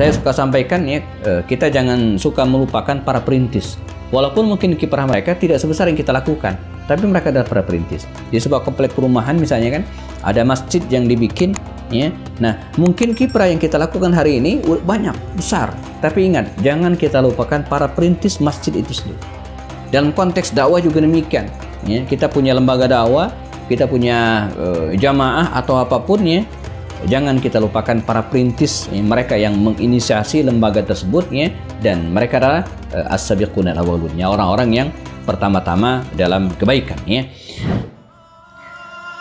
Saya suka sampaikan ya, kita jangan suka melupakan para perintis. Walaupun mungkin kiprah mereka tidak sebesar yang kita lakukan, tapi mereka adalah para perintis. Di sebuah komplek perumahan misalnya kan, ada masjid yang dibikin, ya. Nah, mungkin kiprah yang kita lakukan hari ini banyak, besar. Tapi ingat, jangan kita lupakan para perintis masjid itu sendiri. Dalam konteks dakwah juga demikian. Ya, kita punya lembaga dakwah, kita punya jamaah atau apapun ya. Jangan kita lupakan para perintis, ya, mereka yang menginisiasi lembaga tersebut ya, dan mereka adalah as-sabiqun al-awwalun, ya, orang-orang yang pertama-tama dalam kebaikan ya.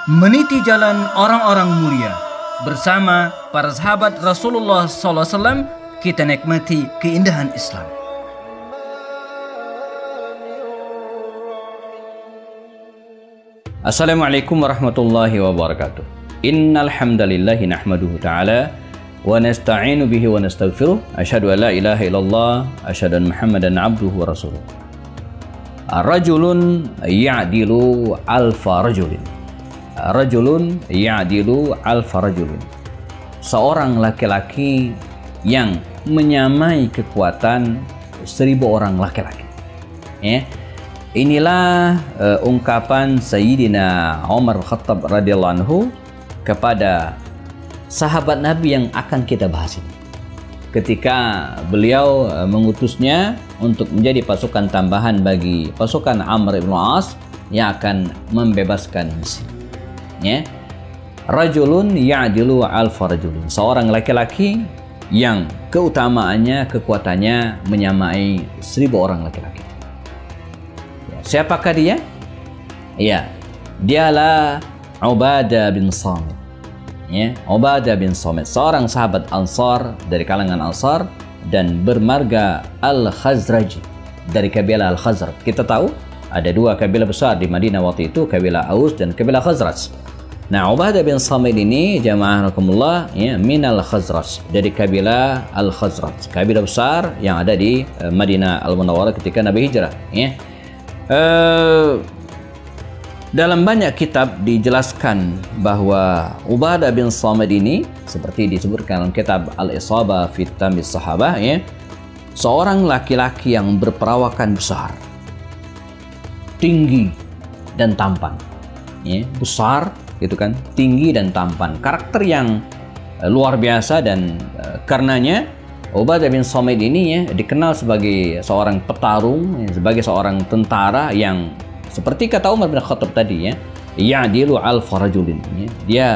Meniti jalan orang-orang mulia bersama para sahabat Rasulullah SAW, kita nikmati keindahan Islam. Assalamualaikum warahmatullahi wabarakatuh. Innal hamdalillahi nahmaduhu ta'ala wa nasta'inu bihi wa nastaghfiruh. Asyhadu an la ilaha illallah, asyhadu anna Muhammadan abduhu wa rasuluh. Rajulun ya'dilu alfa rajulin. Rajulun ya'dilu alfa rajulin. Seorang laki-laki yang menyamai kekuatan 1000 orang laki-laki. Ya. Inilah ungkapan Sayyidina Umar Khattab radhiyallahu anhu kepada sahabat Nabi yang akan kita bahas ini. Ketika beliau mengutusnya untuk menjadi pasukan tambahan bagi pasukan Amr ibn As yang akan membebaskan Mesir. Ya. Rajulun ya'dilu alfa rajulin. Seorang laki-laki yang keutamaannya, kekuatannya menyamai 1000 orang laki-laki. Siapakah dia? Ya, dialah Ubadah bin Samit. Ya, Ubadah bin Samit, seorang sahabat Ansar dari kalangan Ansar dan bermarga Al-Khazraj, dari kabilah Al-Khazraj. Kita tahu ada dua kabilah besar di Madinah waktu itu, kabilah Aus dan kabilah Khazraj. Nah, Ubadah bin Samit ini jamaah rahimakumullah ya, min Al-Khazraj, dari kabilah Al-Khazraj, kabilah besar yang ada di Madinah Al-Munawwarah ketika Nabi hijrah ya. Dalam banyak kitab dijelaskan bahwa Ubadah bin Samit ini seperti disebutkan dalam kitab Al-Isabah fi Tamyiz Sahabah ya, seorang laki-laki yang berperawakan besar, tinggi dan tampan. Ya, besar gitu kan, tinggi dan tampan. Karakter yang luar biasa dan karenanya Ubadah bin Samit ini ya dikenal sebagai seorang petarung, ya, sebagai seorang tentara yang seperti kata Umar bin Khattab tadi ya, ya'dilu alfa rajulin. Ya. Dia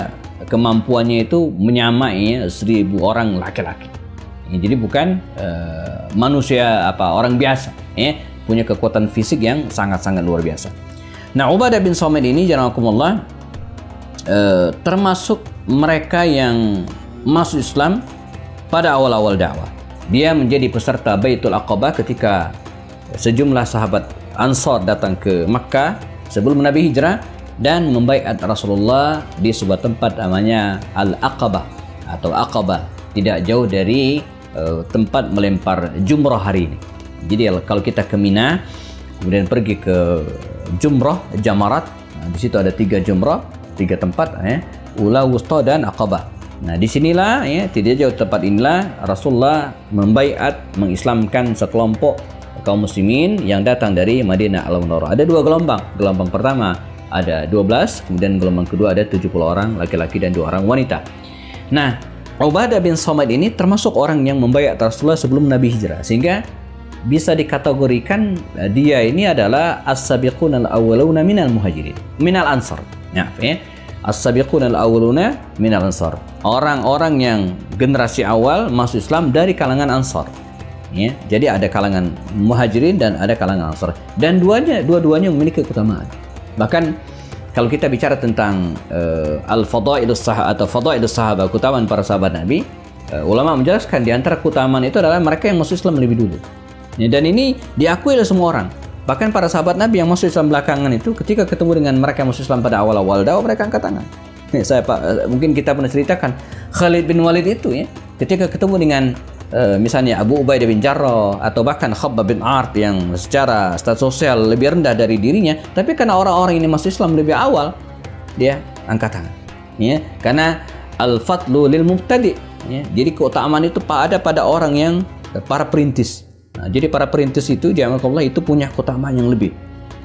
kemampuannya itu menyamai ya, 1000 orang laki-laki. Ya, jadi bukan manusia orang biasa, ya, punya kekuatan fisik yang sangat-sangat luar biasa. Nah, Ubadah bin Samit ini janakumullah termasuk mereka yang masuk Islam pada awal-awal dakwah. Dia menjadi peserta Baitul Aqabah ketika sejumlah sahabat Ansar datang ke Makkah sebelum Nabi hijrah dan membaiat Rasulullah di sebuah tempat namanya Al-Aqabah atau Aqabah, tidak jauh dari tempat melempar jumrah hari ini. Jadi kalau kita ke Mina kemudian pergi ke jumrah Jamarat, nah, di situ ada 3 jumrah, 3 tempat Ula, Wusta dan Aqabah. Nah, disinilah ya, tidak jauh tempat inilah Rasulullah membaiat, mengislamkan sekelompok kaum muslimin yang datang dari Madinah Al-Munawwarah. Ada 2 gelombang. Gelombang pertama ada 12, kemudian gelombang kedua ada 70 orang laki-laki dan 2 orang wanita. Nah, Ubadah bin Samit ini termasuk orang yang membaiat Rasulullah sebelum Nabi hijrah, sehingga bisa dikategorikan dia ini adalah as-sabiqun al-awwaluna minal muhajirin, minal ansar. Ya, as-sabiqun al-awwaluna minal ansar. Orang-orang yang generasi awal masuk Islam dari kalangan Ansar. Ya, jadi ada kalangan muhajirin dan ada kalangan ansar, dan dua-duanya memiliki keutamaan. Bahkan kalau kita bicara tentang al-fadailus sahabah atau fadailus sahabah, keutamaan para sahabat Nabi, ulama menjelaskan di antara keutamaan itu adalah mereka yang masuk Islam lebih dulu. Ya, dan ini diakui oleh semua orang. Bahkan para sahabat Nabi yang masuk Islam belakangan itu ketika ketemu dengan mereka yang masuk Islam pada awal-awal dakwah, mereka angkat tangan. Mungkin kita pernah ceritakan Khalid bin Walid itu ya, ketika ketemu dengan misalnya Abu Ubaidah bin Jarrah atau bahkan Khabbab bin Art yang secara status sosial lebih rendah dari dirinya, tapi karena orang-orang ini masuk Islam lebih awal, dia angkat tangan. Ya, karena al-fadlu lil mubtadi, ya. Jadi keutamaan itu ada pada orang yang para perintis. Nah, jadi para perintis itu jamaah itu punya keutamaan yang lebih.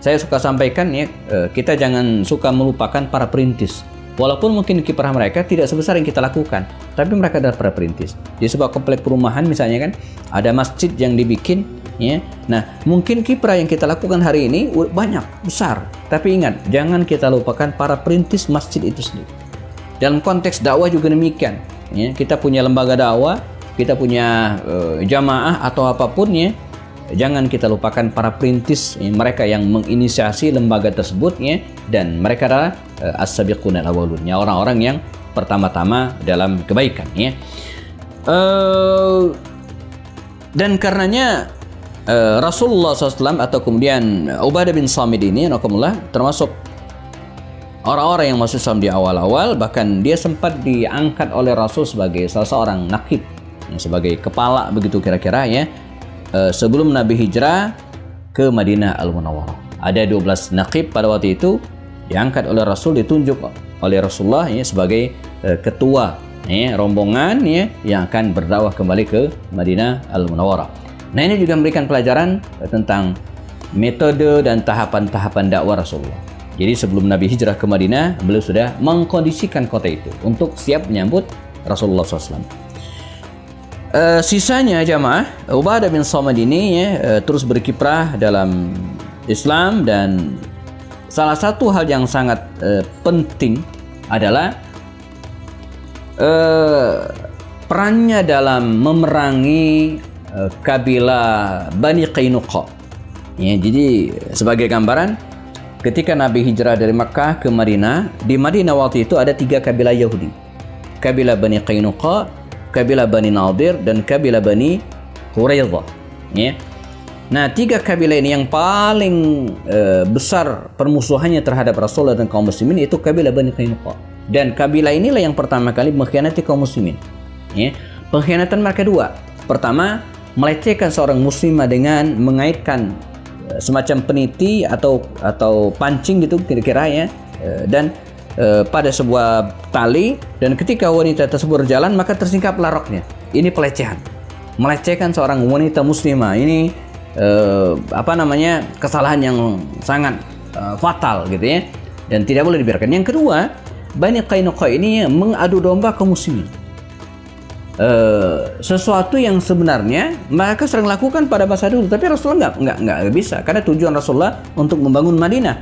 Saya suka sampaikan ya, kita jangan suka melupakan para perintis. Walaupun mungkin kiprah mereka tidak sebesar yang kita lakukan, tapi mereka adalah para perintis. Di sebuah komplek perumahan misalnya kan, ada masjid yang dibikin, ya. Nah, mungkin kiprah yang kita lakukan hari ini banyak, besar. Tapi ingat, jangan kita lupakan para perintis masjid itu sendiri. Dalam konteks dakwah juga demikian. Ya, kita punya lembaga dakwah, kita punya jamaah atau apapun ya. Jangan kita lupakan para perintis, ya, mereka yang menginisiasi lembaga tersebut ya, dan mereka adalah as-sabiqun al-awwalun, ya, orang-orang yang pertama-tama dalam kebaikan ya. Dan karenanya Rasulullah SAW atau kemudian Ubadah bin Samit ini termasuk orang-orang yang masuk Islam di awal-awal, bahkan dia sempat diangkat oleh Rasul sebagai salah seorang naqib, ya, sebagai kepala begitu kira-kira ya. Sebelum Nabi hijrah ke Madinah Al-Munawwarah. Ada 12 naqib pada waktu itu diangkat oleh Rasul, ditunjuk oleh Rasulullah ya, sebagai ketua ya, rombongan ya, yang akan berdakwah kembali ke Madinah Al-Munawwarah. Nah, ini juga memberikan pelajaran tentang metode dan tahapan-tahapan dakwah Rasulullah. Jadi sebelum Nabi hijrah ke Madinah, beliau sudah mengkondisikan kota itu untuk siap menyambut Rasulullah SAW. Sisanya jamaah, Ubadah bin Samit ini ya, terus berkiprah dalam Islam, dan salah satu hal yang sangat penting adalah perannya dalam memerangi kabilah Bani Qainuqa. Ya, jadi sebagai gambaran, ketika Nabi hijrah dari Makkah ke Madinah, di Madinah waktu itu ada 3 kabilah Yahudi. Kabilah Bani Qainuqa, kabilah Bani Nadir, dan kabilah Bani Quraidah. Ya. Nah, 3 kabilah ini yang paling besar permusuhannya terhadap Rasulullah dan kaum muslimin itu kabilah Bani Qainuqa. Dan kabilah inilah yang pertama kali mengkhianati kaum muslimin. Ya. Pengkhianatan mereka 2. Pertama, melecehkan seorang muslimah dengan mengaitkan semacam peniti atau pancing gitu kira-kira ya, dan pada sebuah tali, dan ketika wanita tersebut berjalan maka tersingkaplah roknya. Ini pelecehan, melecehkan seorang wanita muslimah. Ini kesalahan yang sangat fatal gitu ya, dan tidak boleh dibiarkan. Yang kedua, Bani Qainuqa ini mengadu domba kaum muslimin. Sesuatu yang sebenarnya mereka sering lakukan pada masa dulu, tapi Rasulullah nggak bisa, karena tujuan Rasulullah untuk membangun Madinah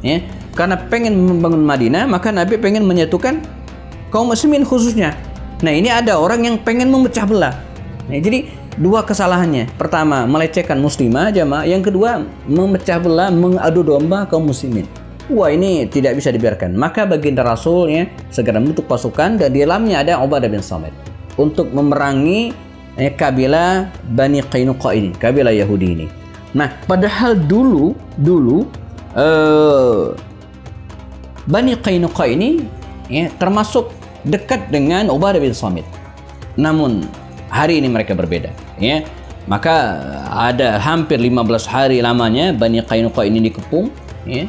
ya. Karena pengen membangun Madinah, maka Nabi pengen menyatukan kaum muslimin khususnya. Nah, ini ada orang yang pengen memecah belah. Nah, jadi 2 kesalahannya. Pertama, melecehkan muslimah jamaah. Yang kedua, memecah belah, mengadu domba kaum muslimin. Wah, ini tidak bisa dibiarkan. Maka baginda Rasulnya segera membentuk pasukan, dan di dalamnya ada Ubadah bin Samit untuk memerangi kabilah Bani Qainuqa ini, kabilah Yahudi ini. Nah, padahal dulu Bani Qainuqa ini ya, termasuk dekat dengan Ubadah bin Samit. Namun hari ini mereka berbeda ya. Maka ada hampir 15 hari lamanya Bani Qainuqa ini dikepung ya,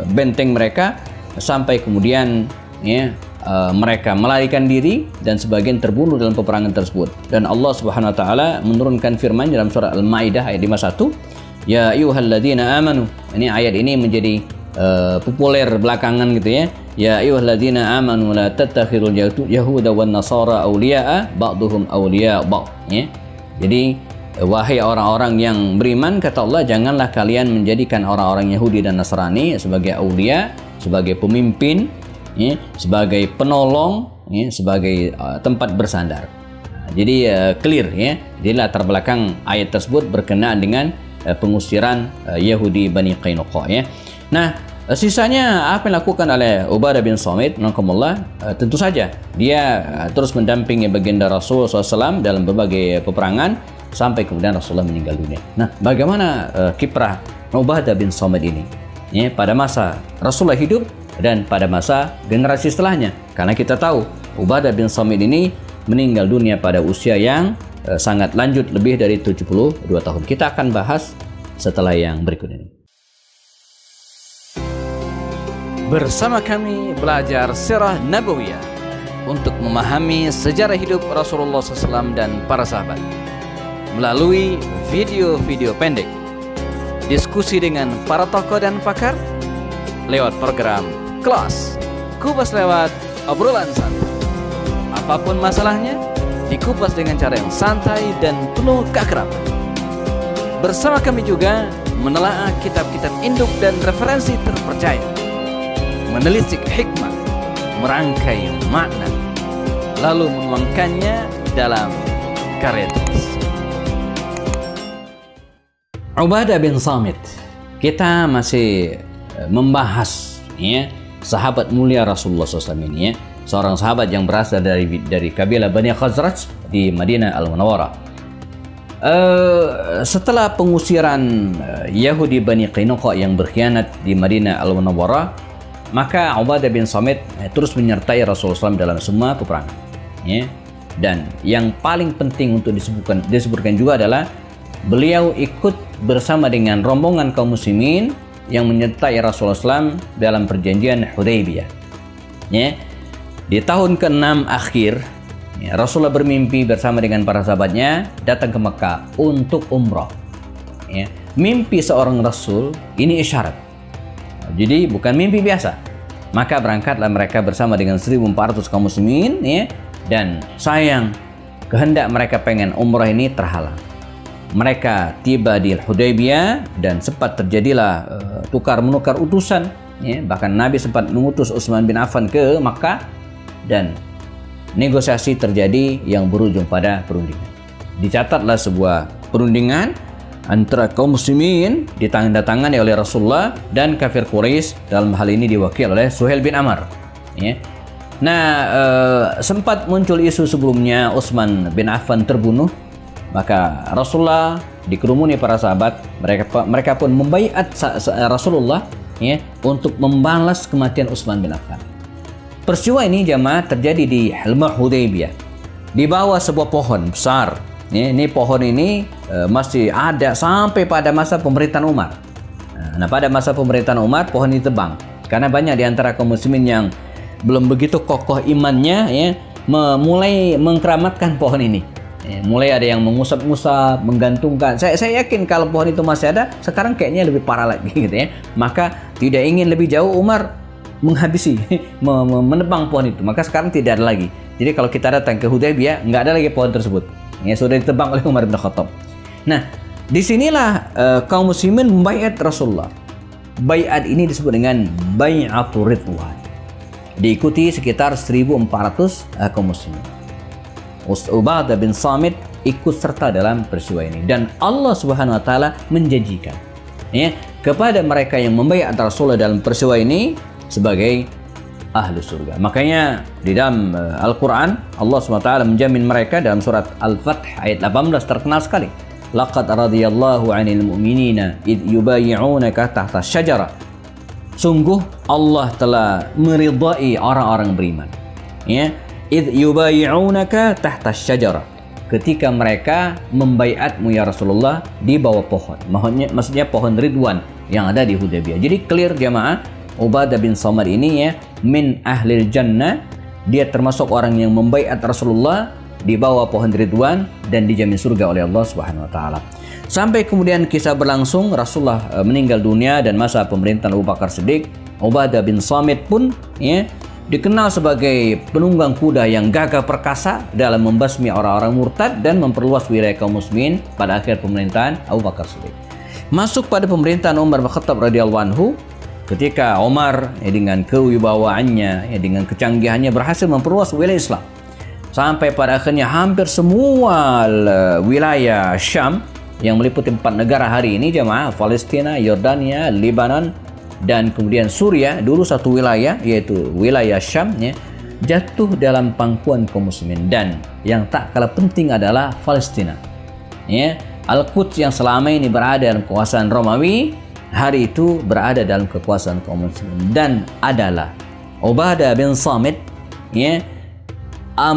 benteng mereka, sampai kemudian ya, mereka melarikan diri dan sebagian terbunuh dalam peperangan tersebut. Dan Allah Subhanahu wa taala menurunkan firman dalam surah Al-Maidah ayat 51, ya ayyuhalladzina amanu. Ini ayat ini menjadi populer belakangan gitu ya. Ya ayyuhalladzina amanu la tattakhidul yahuda wan nasara awliya'a ba'duhum awliya' ba'd ya. Jadi wahai orang-orang yang beriman, kata Allah, janganlah kalian menjadikan orang-orang Yahudi dan Nasrani sebagai aulia, sebagai pemimpin ya, sebagai penolong ya, sebagai tempat bersandar. Nah, jadi clear ya. Jadi latar belakang ayat tersebut berkenaan dengan pengusiran Yahudi Bani Qainuqa ya. Nah, sisanya apa yang dilakukan oleh Ubadah bin Samit, tentu saja dia terus mendampingi baginda Rasul SAW dalam berbagai peperangan sampai kemudian Rasulullah meninggal dunia. Nah, bagaimana kiprah Ubadah bin Samit ini ya, pada masa Rasulullah hidup dan pada masa generasi setelahnya? Karena kita tahu Ubadah bin Samit ini meninggal dunia pada usia yang sangat lanjut, lebih dari 72 tahun. Kita akan bahas setelah yang berikut ini. Bersama kami belajar Sirah Nabawiyah, untuk memahami sejarah hidup Rasulullah SAW dan para sahabat melalui video-video pendek, diskusi dengan para tokoh dan pakar lewat program Kelas Kupas lewat obrolan santai. Apapun masalahnya, dikupas dengan cara yang santai dan penuh keakraban. Bersama kami juga menelaah kitab-kitab induk dan referensi terpercaya, menelisik hikmah, merangkai makna, lalu menuangkannya dalam karya tulis. Ubadah bin Samit. Kita masih membahas ya, sahabat mulia Rasulullah SAW ini ya, seorang sahabat yang berasal dari kabilah Bani Khazraj di Madinah Al-Munawwarah. Setelah pengusiran Yahudi Bani Qainuqa yang berkhianat di Madinah Al-Munawwarah, maka Ubadah bin Samit terus menyertai Rasulullah SAW dalam semua peperangan ya. Dan yang paling penting untuk disebutkan juga adalah beliau ikut bersama dengan rombongan kaum muslimin yang menyertai Rasulullah SAW dalam perjanjian Hudaybiyah ya. Di tahun ke-6 akhir ya, Rasulullah bermimpi bersama dengan para sahabatnya datang ke Mekah untuk umrah ya. Mimpi seorang Rasul ini isyarat, jadi bukan mimpi biasa. Maka berangkatlah mereka bersama dengan 1.400 kaum muslimin ya. Dan sayang, kehendak mereka pengen umrah ini terhalang. Mereka tiba di Hudaybiyah dan sempat terjadilah tukar-menukar utusan ya. Bahkan Nabi sempat mengutus Utsman bin Affan ke Makkah dan negosiasi terjadi yang berujung pada perundingan. Dicatatlah sebuah perundingan antara kaum muslimin ditandatangani oleh Rasulullah dan kafir Quraisy, dalam hal ini diwakil oleh Suhail bin Amr ya. Nah, sempat muncul isu sebelumnya Utsman bin Affan terbunuh, maka Rasulullah dikerumuni para sahabat, mereka pun membaiat Rasulullah ya, untuk membalas kematian Utsman bin Affan. Peristiwa ini jamaah terjadi di Hilmah Hudaybiyah di bawah sebuah pohon besar. Ini pohon ini masih ada sampai pada masa pemerintahan Umar. Nah, pada masa pemerintahan Umar pohon ini tebang karena banyak di antara kaum muslimin yang belum begitu kokoh imannya ya, mulai mengkeramatkan pohon ini. Mulai ada yang mengusap-usap, menggantungkan. Saya yakin kalau pohon itu masih ada, sekarang kayaknya lebih parah lagi gitu ya. Maka tidak ingin lebih jauh, Umar menghabisi, menebang pohon itu. Maka sekarang tidak ada lagi. Jadi kalau kita datang ke Hudaybiyah, nggak ada lagi pohon tersebut. Ya, sudah ditebang oleh Umar bin Khattab. Nah, disinilah kaum muslimin membaiat Rasulullah. Baiat ini disebut dengan Bai'atul Ridwan. Diikuti sekitar 1.400 kaum muslimin. Ubadah bin Samit ikut serta dalam peristiwa ini, dan Allah Subhanahu wa taala menjanjikan ya, kepada mereka yang membaiat Rasulullah dalam peristiwa ini sebagai ahlu surga. Makanya di dalam Al-Quran Allah SWT menjamin mereka dalam surat Al-Fath ayat 18 terkenal sekali. Laqad radiyallahu 'anil mu'minina id yubayyi'unaka tahta syajara. Sungguh Allah telah meridai orang-orang beriman ya, id yubayyi'unaka tahta syajara, ketika mereka membaiatmu ya Rasulullah di bawah pohon. Maksudnya pohon Ridwan yang ada di Hudaybiyah. Jadi clear jamaah, Ubadah bin Samit ini ya min ahlil jannah, dia termasuk orang yang membaiat Rasulullah di bawah pohon Ridwan dan dijamin surga oleh Allah Subhanahu wa taala. Sampai kemudian kisah berlangsung, Rasulullah meninggal dunia dan masa pemerintahan Abu Bakar Siddiq, Ubadah bin Samit pun ya dikenal sebagai penunggang kuda yang gagah perkasa dalam membasmi orang-orang murtad dan memperluas wilayah kaum muslimin pada akhir pemerintahan Abu Bakar Siddiq. Masuk pada pemerintahan Umar bin Khattab radhiyallahu anhu, ketika Umar ya, dengan kewibawaannya, ya, dengan kecanggihannya berhasil memperluas wilayah Islam sampai pada akhirnya hampir semua wilayah Syam yang meliputi 4 negara hari ini jemaah, Palestina, Yordania, Lebanon, dan kemudian Suriah, dulu satu wilayah yaitu wilayah Syam ya, jatuh dalam pangkuan kaum muslimin. Dan yang tak kalah penting adalah Palestina ya, Al-Quds yang selama ini berada dalam kekuasaan Romawi, hari itu berada dalam kekuasaan kaum muslimin. Dan adalah Ubadah bin Samit ya,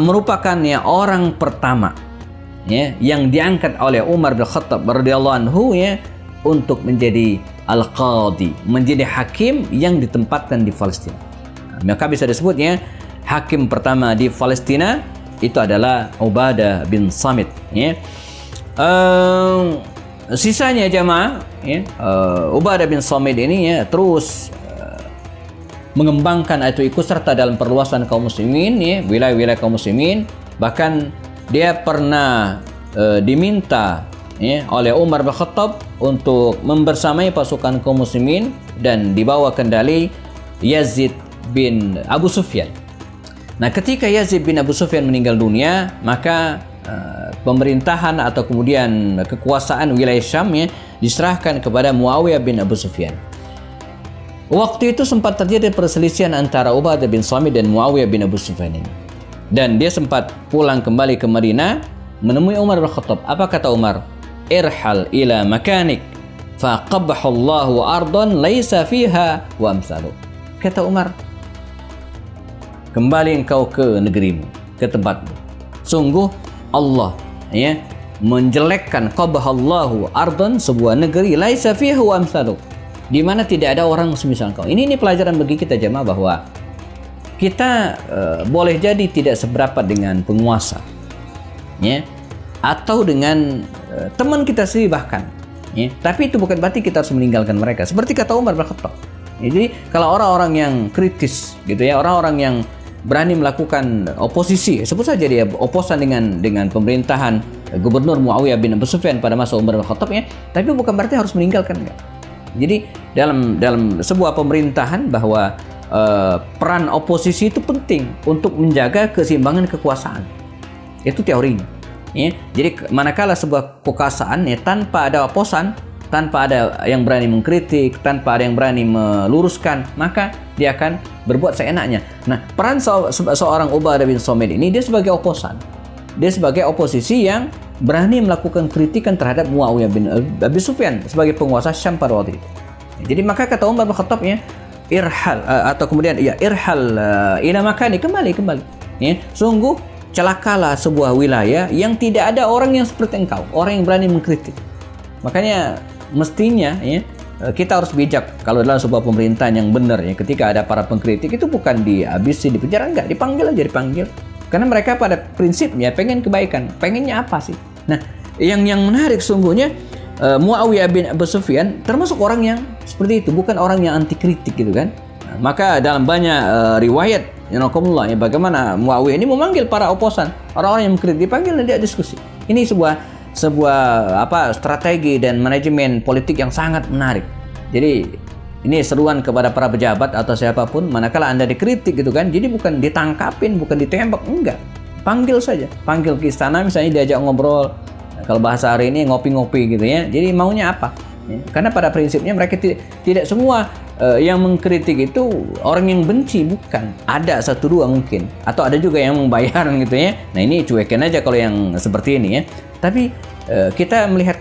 merupakan ya orang pertama ya yang diangkat oleh Umar bin Khattab radhiyallahu anhu ya untuk menjadi al-qadi, menjadi hakim yang ditempatkan di Palestina. Maka bisa disebutnya hakim pertama di Palestina itu adalah Ubadah bin Samit, ya. Sisanya jamaah, ya, Ubadah bin Samit ini ya terus mengembangkan atau ikut serta dalam perluasan kaum muslimin, ya, wilayah-wilayah kaum muslimin. Bahkan dia pernah diminta, ya, oleh Umar bin Khattab untuk membersamai pasukan kaum muslimin dan dibawa kendali Yazid bin Abu Sufyan. Nah, ketika Yazid bin Abu Sufyan meninggal dunia, maka pemerintahan atau kemudian kekuasaan wilayah Syam, ya, diserahkan kepada Muawiyah bin Abu Sufyan. Waktu itu sempat terjadi perselisihan antara Ubadah bin Samit dan Muawiyah bin Abu Sufyan ini. Dan dia sempat pulang kembali ke Madinah menemui Umar bin Khattab. Apa kata Umar? Irhal ila makanik faqabbahallahu ardan laisa fiha wa amsalu. Kata Umar, kembali engkau ke negerimu, ke tempatmu. Sungguh Allah, ya, menjelekkan qabahallahu ardan, sebuah negeri laisa fiha wa amsalu, di mana tidak ada orang semisal kau. Ini pelajaran bagi kita jemaah bahwa kita boleh jadi tidak seberapa dengan penguasa, ya, atau dengan teman kita sendiri bahkan, ya, tapi itu bukan berarti kita harus meninggalkan mereka. Seperti kata Umar bin Khattab. Jadi kalau orang-orang yang kritis, gitu ya, orang-orang yang berani melakukan oposisi, sebut saja dia oposan dengan pemerintahan Gubernur Muawiyah bin Abu Sufyan pada masa Umar bin Khattab, ya, tapi bukan berarti harus meninggalkan, enggak. Jadi dalam sebuah pemerintahan bahwa peran oposisi itu penting untuk menjaga keseimbangan kekuasaan. Itu teorinya, ya. Jadi manakala sebuah kekuasaan, ya, tanpa ada oposan, tanpa ada yang berani mengkritik, tanpa ada yang berani meluruskan, maka dia akan berbuat seenaknya. Nah, peran seorang Ubadah bin Samit ini, dia sebagai oposan, dia sebagai oposisi yang berani melakukan kritikan terhadap Muawiyah bin Abi Sufyan sebagai penguasa Syam pada waktu itu. Jadi maka kata Umar bin Khattab, ya, irhal atau kemudian ya irhal ila makani, kembali, ya. Sungguh celakalah sebuah wilayah yang tidak ada orang yang seperti engkau, orang yang berani mengkritik. Makanya mestinya, ya, kita harus bijak kalau dalam sebuah pemerintahan yang benar, ya, ketika ada para pengkritik itu bukan dihabisi, dipenjara, enggak, dipanggil aja, dipanggil. Karena mereka pada prinsipnya pengen kebaikan. Pengennya apa sih? Nah, yang menarik sungguhnya, Muawiyah bin Abu Sufyan termasuk orang yang seperti itu, bukan orang yang anti kritik, gitu kan. Nah, maka dalam banyak riwayat, ya, bagaimana Muawiyah ini memanggil para oposan, orang-orang yang mengkritik, dipanggil dan dia diskusi. Ini sebuah strategi dan manajemen politik yang sangat menarik. Jadi ini seruan kepada para pejabat atau siapapun, manakala Anda dikritik, gitu kan, jadi bukan ditangkapin, bukan ditembak, enggak. Panggil saja, panggil ke istana misalnya, diajak ngobrol. Nah, kalau bahasa hari ini ngopi-ngopi, gitu ya. Jadi maunya apa? Ya, karena pada prinsipnya mereka tidak semua yang mengkritik itu orang yang benci, bukan. Ada satu dua mungkin, atau ada juga yang membayar, gitu ya. Nah, ini cuekin aja kalau yang seperti ini, ya. Tapi kita melihat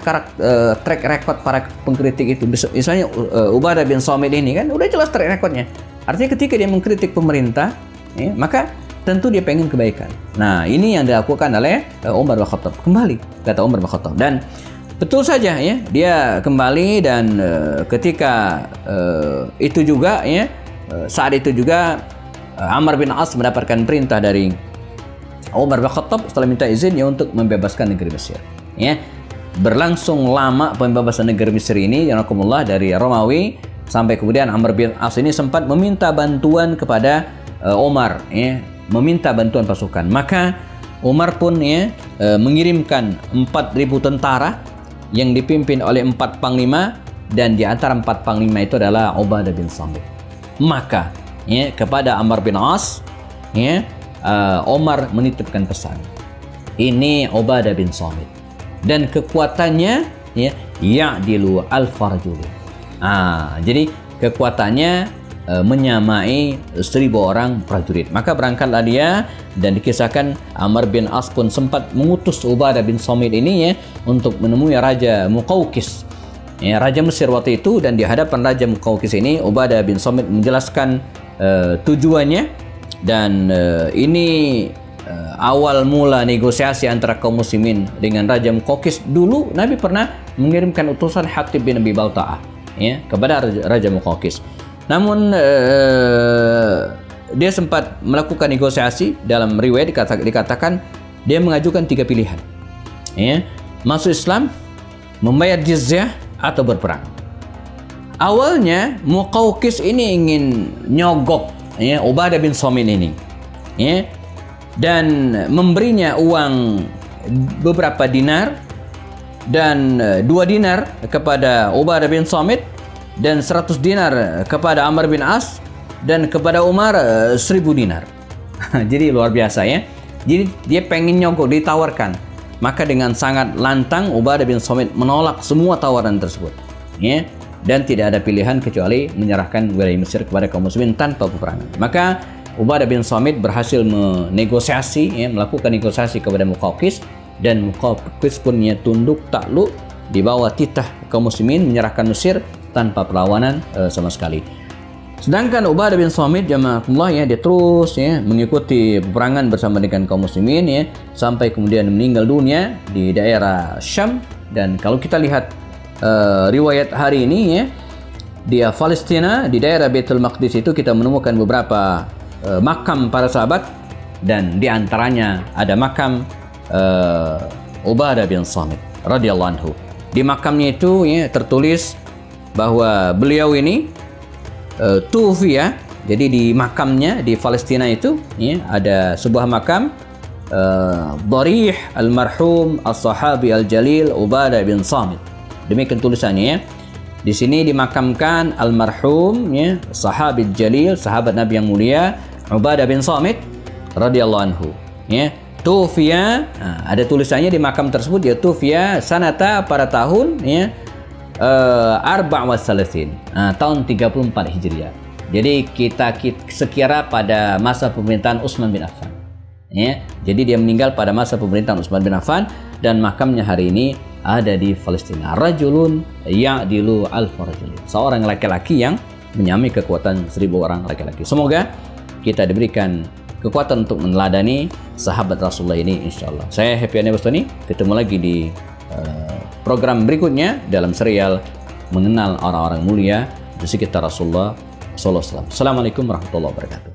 track record para pengkritik itu, misalnya Ubadah bin Samit ini kan udah jelas track recordnya. Artinya ketika dia mengkritik pemerintah, ya, maka tentu dia pengen kebaikan. Nah, ini yang dilakukan oleh Umar bin Khattab. Kembali, kata Umar bin Khattab, dan betul saja, ya, dia kembali. Dan ketika itu juga, ya, saat itu juga Amr bin As mendapatkan perintah dari Umar bin Khattab setelah minta izin, ya, untuk membebaskan negeri Mesir, ya. Berlangsung lama pembebasan negeri Mesir ini, ya, dari Romawi, sampai kemudian Amr bin As ini sempat meminta bantuan kepada Umar, ya, meminta bantuan pasukan. Maka Umar pun, ya, mengirimkan 4.000 tentara yang dipimpin oleh 4 panglima, dan di antara 4 panglima itu adalah Ubadah bin Samit. Maka, ya, kepada Amr bin As, ya, Umar menitipkan pesan, ini Ubadah bin Samit, dan kekuatannya, ya, ya'dilu al-farjuli. Jadi kekuatannya menyamai 1.000 orang prajurit. Maka berangkatlah dia, dan dikisahkan Amr bin As pun sempat mengutus Ubadah bin Samit ini, ya, untuk menemui Raja Muqawqis, ya, Raja Mesir waktu itu. Dan di hadapan Raja Muqawqis ini, Ubadah bin Samit menjelaskan tujuannya, dan ini awal mula negosiasi antara kaum muslimin dengan Raja Muqawqis. Dulu Nabi pernah mengirimkan utusan Hatib bin Abi Balta'ah, ya, kepada Raja Muqawqis. Namun dia sempat melakukan negosiasi. Dalam riwayat dikatakan dia mengajukan 3 pilihan, ya, masuk Islam, membayar jizyah, atau berperang. Awalnya Muqawqis ini ingin nyogok, ya, Ubadah bin Samit ini, ya, dan memberinya uang beberapa dinar, dan 2 dinar kepada Ubadah bin Samit, dan 100 dinar kepada Amr bin As, dan kepada Umar 1000 dinar. Jadi luar biasa, ya. Jadi dia pengen nyogok, ditawarkan. Maka dengan sangat lantang Ubadah bin Samit menolak semua tawaran tersebut, ya, dan tidak ada pilihan kecuali menyerahkan wilayah Mesir kepada kaum muslimin tanpa peperangan. Maka Ubadah bin Samit berhasil menegosiasi, ya, melakukan negosiasi kepada Muqawqis, dan Muqawqis pun tunduk takluk di bawah titah kaum muslimin, menyerahkan Mesir tanpa perlawanan sama sekali. Sedangkan Ubadah bin Samit, jamaahullah, ya, dia terus, ya, mengikuti peperangan bersama dengan kaum muslimin, ya, sampai kemudian meninggal dunia di daerah Syam. Dan kalau kita lihat riwayat hari ini, ya, di Palestina, di daerah Baitul Maqdis itu kita menemukan beberapa makam para sahabat, dan di antaranya ada makam Ubadah bin Samit radhiyallahu anhu. Di makamnya itu, ya, tertulis bahwa beliau ini tufiya. Jadi di makamnya di Palestina itu, ya, ada sebuah makam Dharih al-marhum as-sahabi al-jalil Ubadah bin Samit. Demikian tulisannya, ya. Di sini dimakamkan almarhum, ya, sahabi jalil, sahabat Nabi yang mulia Ubadah bin Samit radhiyallahu anhu, ya. Tufiya, ada tulisannya di makam tersebut, ya, tufiya sanata, pada tahun, ya, 34, tahun 34 Hijriah. Jadi kita sekira pada masa pemerintahan Utsman bin Affan, ya. Jadi dia meninggal pada masa pemerintahan Utsman bin Affan, dan makamnya hari ini ada di Palestina. Rajulun ya'dilu alfa rajulin, seorang laki-laki yang menyamai kekuatan 1000 orang laki-laki. Semoga kita diberikan kekuatan untuk meneladani sahabat Rasulullah ini, insyaallah. Saya Happy Ane Bustami, ketemu lagi di program berikutnya dalam serial mengenal orang-orang mulia di sekitar Rasulullah sallallahu alaihi wasallam. Assalamualaikum warahmatullahi wabarakatuh.